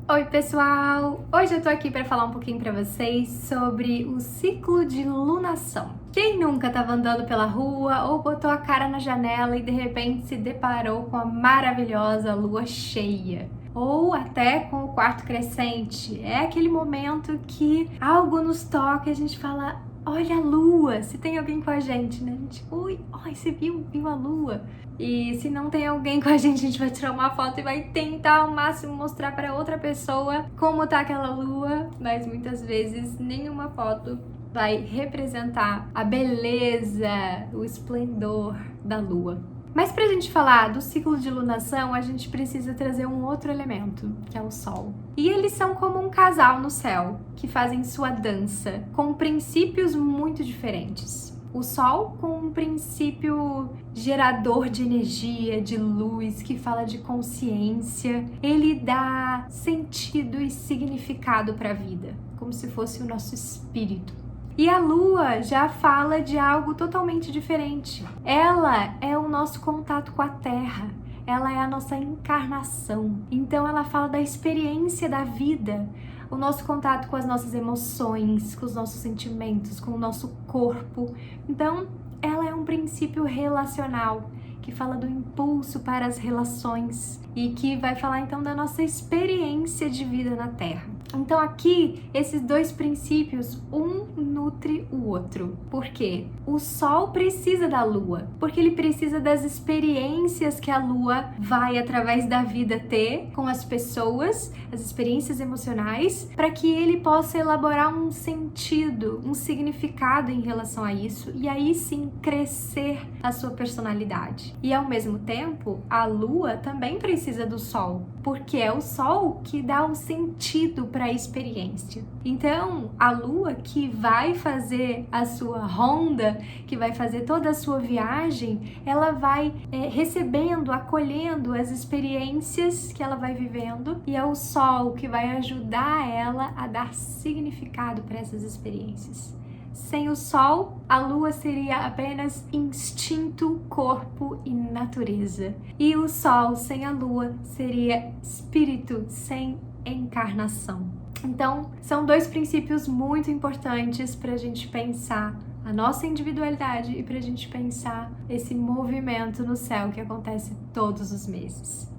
Oi pessoal! Hoje eu tô aqui para falar um pouquinho para vocês sobre o ciclo de lunação. Quem nunca estava andando pela rua ou botou a cara na janela e de repente se deparou com a maravilhosa lua cheia? Ou até com o quarto crescente? É aquele momento que algo nos toca e a gente fala: olha a lua, se tem alguém com a gente, né? A gente, ui, você viu a lua? E se não tem alguém com a gente vai tirar uma foto e vai tentar ao máximo mostrar para outra pessoa como tá aquela lua, mas muitas vezes nenhuma foto vai representar a beleza, o esplendor da lua. Mas pra gente falar do ciclo de lunação, a gente precisa trazer um outro elemento, que é o Sol. E eles são como um casal no céu, que fazem sua dança, com princípios muito diferentes. O Sol com um princípio gerador de energia, de luz, que fala de consciência. Ele dá sentido e significado para a vida, como se fosse o nosso espírito. E a Lua já fala de algo totalmente diferente. Ela é o nosso contato com a Terra. Ela é a nossa encarnação. Então ela fala da experiência da vida, o nosso contato com as nossas emoções, com os nossos sentimentos, com o nosso corpo. Então ela é um princípio relacional, que fala do impulso para as relações e que vai falar então da nossa experiência de vida na Terra. Então aqui, esses dois princípios, um nutre o outro. Por quê? O Sol precisa da Lua, porque ele precisa das experiências que a Lua vai, através da vida, ter com as pessoas, as experiências emocionais, para que ele possa elaborar um sentido, um significado em relação a isso, e aí sim crescer a sua personalidade. E ao mesmo tempo, a Lua também precisa do Sol, porque é o Sol que dá um sentido para a experiência. Então, a Lua que vai fazer a sua ronda, que vai fazer toda a sua viagem, ela vai recebendo, acolhendo as experiências que ela vai vivendo, e é o Sol que vai ajudar ela a dar significado para essas experiências. Sem o Sol, a Lua seria apenas instinto, corpo e natureza. E o Sol sem a Lua seria espírito sem encarnação. Então, são dois princípios muito importantes para a gente pensar a nossa individualidade e para a gente pensar esse movimento no céu que acontece todos os meses.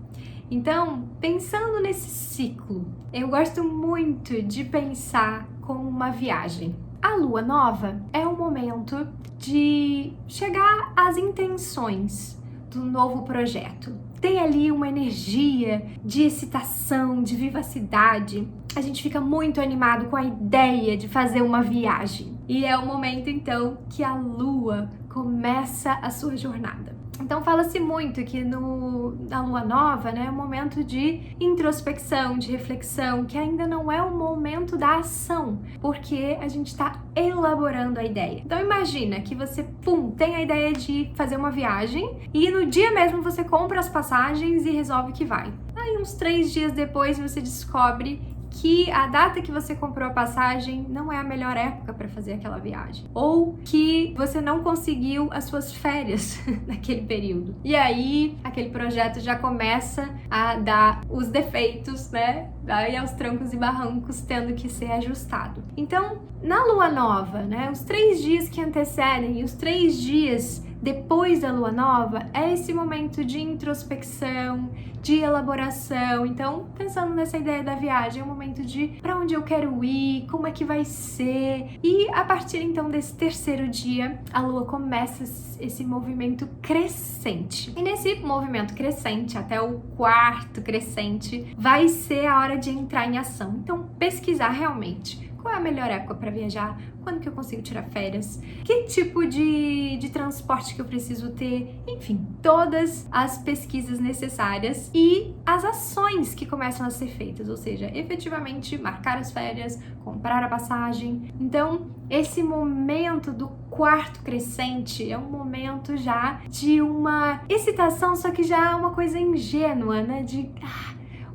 Então, pensando nesse ciclo, eu gosto muito de pensar como uma viagem. A lua nova é o momento de chegar às intenções do novo projeto. Tem ali uma energia de excitação, de vivacidade. A gente fica muito animado com a ideia de fazer uma viagem. E é o momento, então, que a lua começa a sua jornada. Então fala-se muito que na lua nova, né, é um momento de introspecção, de reflexão, que ainda não é o momento da ação, porque a gente está elaborando a ideia. Então imagina que você, tem a ideia de fazer uma viagem e no dia mesmo você compra as passagens e resolve que vai. Aí uns 3 dias depois você descobre que a data que você comprou a passagem não é a melhor época para fazer aquela viagem. Ou que você não conseguiu as suas férias naquele período. E aí, aquele projeto já começa a dar os defeitos, né? Aí aos trancos e barrancos tendo que ser ajustado. Então, na lua nova, né? Os 3 dias que antecedem e os 3 dias depois da lua nova é esse momento de introspecção, de elaboração. Então, pensando nessa ideia da viagem, é um momento de para onde eu quero ir, como é que vai ser. E a partir então desse 3º dia, a lua começa esse movimento crescente. E nesse movimento crescente, até o 4º crescente, vai ser a hora de entrar em ação. Então, pesquisar realmente qual é a melhor época para viajar, quando que eu consigo tirar férias, que tipo de transporte que eu preciso ter, enfim, todas as pesquisas necessárias e as ações que começam a ser feitas, ou seja, efetivamente marcar as férias, comprar a passagem. Então, esse momento do 4º crescente é um momento já de uma excitação, só que já é uma coisa ingênua, né, de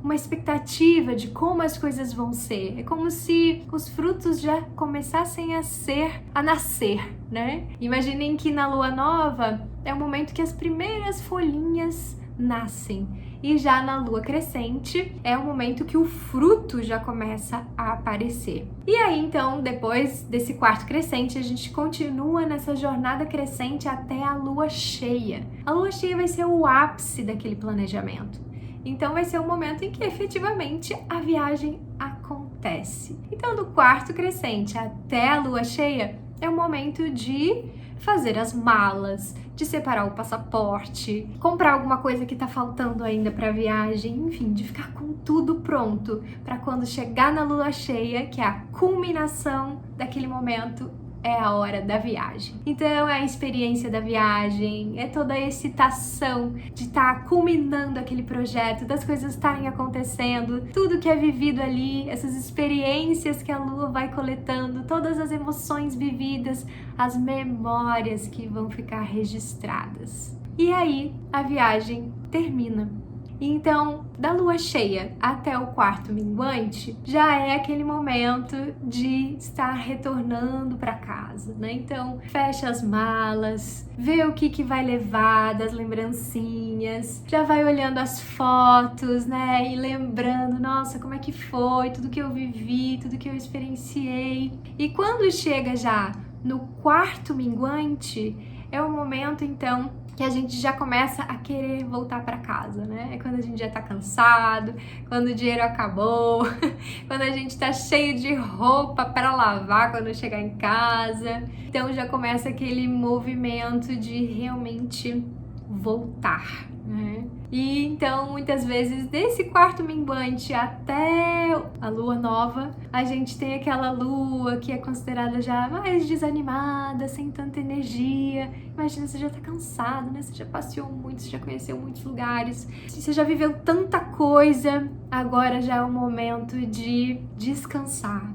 uma expectativa de como as coisas vão ser. É como se os frutos já começassem a nascer, né? Imaginem que na lua nova é o momento que as primeiras folhinhas nascem. E já na lua crescente é o momento que o fruto já começa a aparecer. E aí então, depois desse quarto crescente, a gente continua nessa jornada crescente até a lua cheia. A lua cheia vai ser o ápice daquele planejamento. Então vai ser o momento em que efetivamente a viagem acontece. Então do quarto crescente até a lua cheia é o momento de fazer as malas, de separar o passaporte, comprar alguma coisa que tá faltando ainda pra viagem, enfim, de ficar com tudo pronto para quando chegar na lua cheia, que é a culminação daquele momento, é a hora da viagem. Então é a experiência da viagem, é toda a excitação de estar culminando aquele projeto, das coisas estarem acontecendo, tudo que é vivido ali, essas experiências que a lua vai coletando, todas as emoções vividas, as memórias que vão ficar registradas. E aí a viagem termina. Então, da lua cheia até o quarto minguante, já é aquele momento de estar retornando para casa, né? Então, fecha as malas, vê o que vai levar das lembrancinhas, já vai olhando as fotos, né? E lembrando, nossa, como é que foi, tudo que eu vivi, tudo que eu experienciei. E quando chega já no quarto minguante, é o momento, então, que a gente já começa a querer voltar para casa, né? É quando a gente já tá cansado, quando o dinheiro acabou, quando a gente tá cheio de roupa para lavar quando chegar em casa. Então já começa aquele movimento de realmente voltar, né? E então, muitas vezes, desse quarto minguante até a lua nova, a gente tem aquela lua que é considerada já mais desanimada, sem tanta energia. Imagina, você já tá cansado, né? Você já passeou muito, você já conheceu muitos lugares, você já viveu tanta coisa. Agora já é o momento de descansar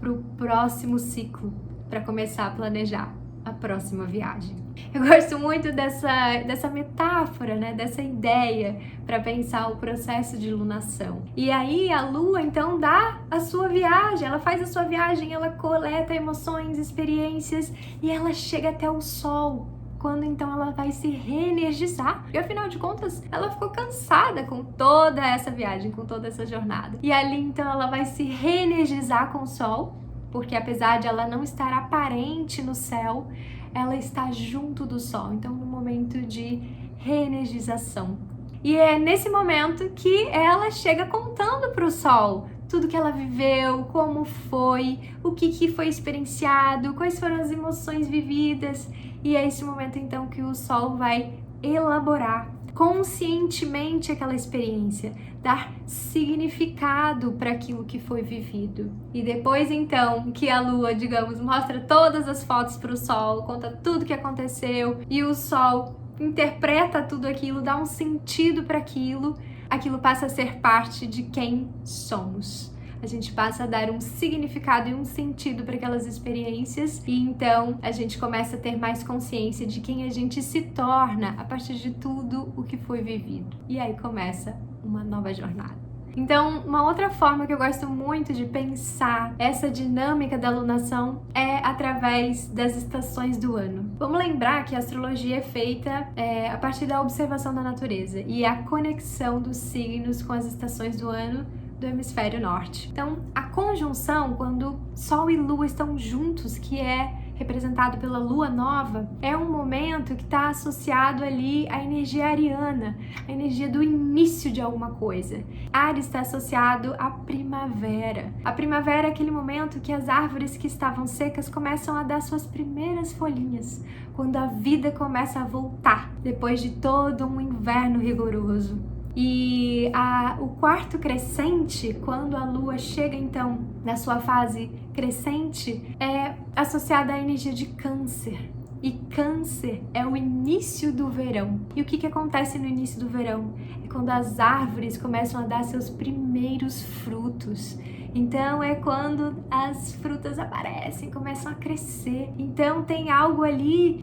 pro próximo ciclo, para começar a planejar a próxima viagem. Eu gosto muito dessa metáfora, né? Dessa ideia para pensar o processo de lunação. E aí a lua então dá a sua viagem, ela faz a sua viagem, ela coleta emoções, experiências e ela chega até o sol. Quando então ela vai se reenergizar. E afinal de contas, ela ficou cansada com toda essa viagem, com toda essa jornada. E ali então ela vai se reenergizar com o sol, porque apesar de ela não estar aparente no céu, ela está junto do sol, então no momento de reenergização. E é nesse momento que ela chega contando para o sol tudo que ela viveu, como foi, o que foi experienciado, quais foram as emoções vividas. E é esse momento então que o sol vai elaborar conscientemente aquela experiência, dar significado para aquilo que foi vivido. E depois então que a lua, digamos, mostra todas as fotos para o sol, conta tudo que aconteceu e o sol interpreta tudo aquilo, dá um sentido para aquilo, aquilo passa a ser parte de quem somos. A gente passa a dar um significado e um sentido para aquelas experiências e então a gente começa a ter mais consciência de quem a gente se torna a partir de tudo o que foi vivido. E aí começa uma nova jornada. Então, uma outra forma que eu gosto muito de pensar essa dinâmica da lunação é através das estações do ano. Vamos lembrar que a astrologia é feita a partir da observação da natureza e a conexão dos signos com as estações do ano do hemisfério norte. Então, a conjunção, quando Sol e Lua estão juntos, que é representado pela Lua Nova, é um momento que está associado ali à energia ariana, a energia do início de alguma coisa. Ares está associado à primavera. A primavera é aquele momento que as árvores que estavam secas começam a dar suas primeiras folhinhas, quando a vida começa a voltar, depois de todo um inverno rigoroso. E o quarto crescente, quando a lua chega então na sua fase crescente, é associada à energia de Câncer. E Câncer é o início do verão. E o que acontece no início do verão? É quando as árvores começam a dar seus primeiros frutos. Então é quando as frutas aparecem, começam a crescer. Então tem algo ali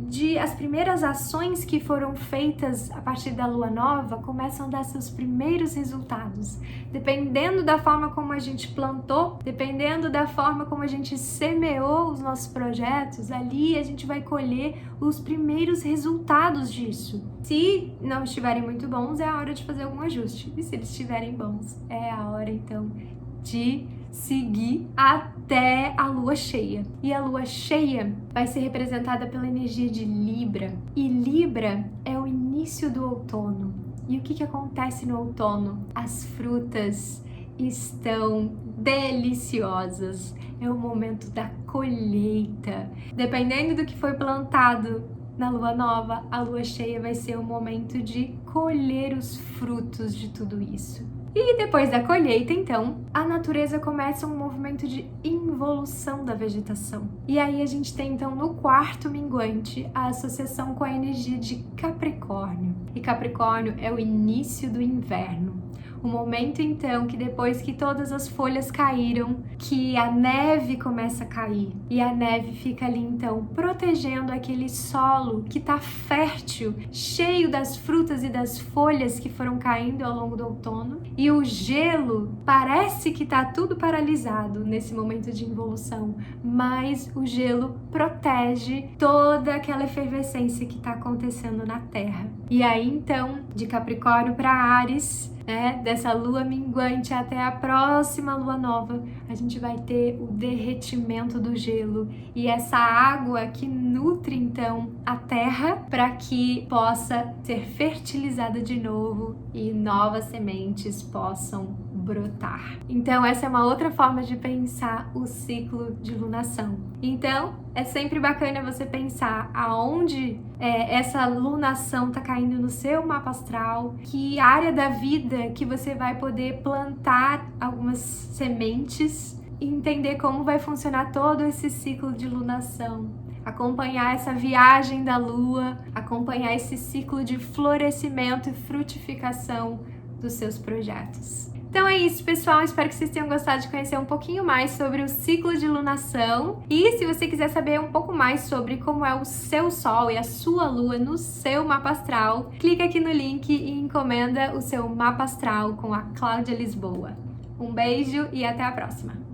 de as primeiras ações que foram feitas a partir da lua nova começam a dar seus primeiros resultados. dependendo da forma como a gente plantou, dependendo da forma como a gente semeou os nossos projetos, ali a gente vai colher os primeiros resultados disso. Se não estiverem muito bons, é a hora de fazer algum ajuste. E se eles estiverem bons, é a hora então de seguir até a lua cheia. E a lua cheia vai ser representada pela energia de Libra. E Libra é o início do outono. E o que acontece no outono? As frutas estão deliciosas. É o momento da colheita. Dependendo do que foi plantado na lua nova, a lua cheia vai ser o momento de colher os frutos de tudo isso. E depois da colheita, então, a natureza começa um movimento de involução da vegetação. E aí a gente tem, então, no quarto minguante, a associação com a energia de Capricórnio. E Capricórnio é o início do inverno. O momento, então, que depois que todas as folhas caíram, que a neve começa a cair. E a neve fica ali, então, protegendo aquele solo que está fértil, cheio das frutas e das folhas que foram caindo ao longo do outono. E o gelo, parece que está tudo paralisado nesse momento de involução, mas o gelo protege toda aquela efervescência que está acontecendo na Terra. E aí, então, de Capricórnio para Áries, dessa lua minguante até a próxima lua nova, a gente vai ter o derretimento do gelo e essa água que nutre então a terra para que possa ser fertilizada de novo e novas sementes possam brotar. Então essa é uma outra forma de pensar o ciclo de lunação. Então é sempre bacana você pensar aonde essa lunação está caindo no seu mapa astral, que área da vida que você vai poder plantar algumas sementes e entender como vai funcionar todo esse ciclo de lunação. Acompanhar essa viagem da lua, acompanhar esse ciclo de florescimento e frutificação dos seus projetos. Então é isso, pessoal. Espero que vocês tenham gostado de conhecer um pouquinho mais sobre o ciclo de lunação. E se você quiser saber um pouco mais sobre como é o seu Sol e a sua Lua no seu mapa astral, clica aqui no link e encomenda o seu mapa astral com a Cláudia Lisboa. Um beijo e até a próxima!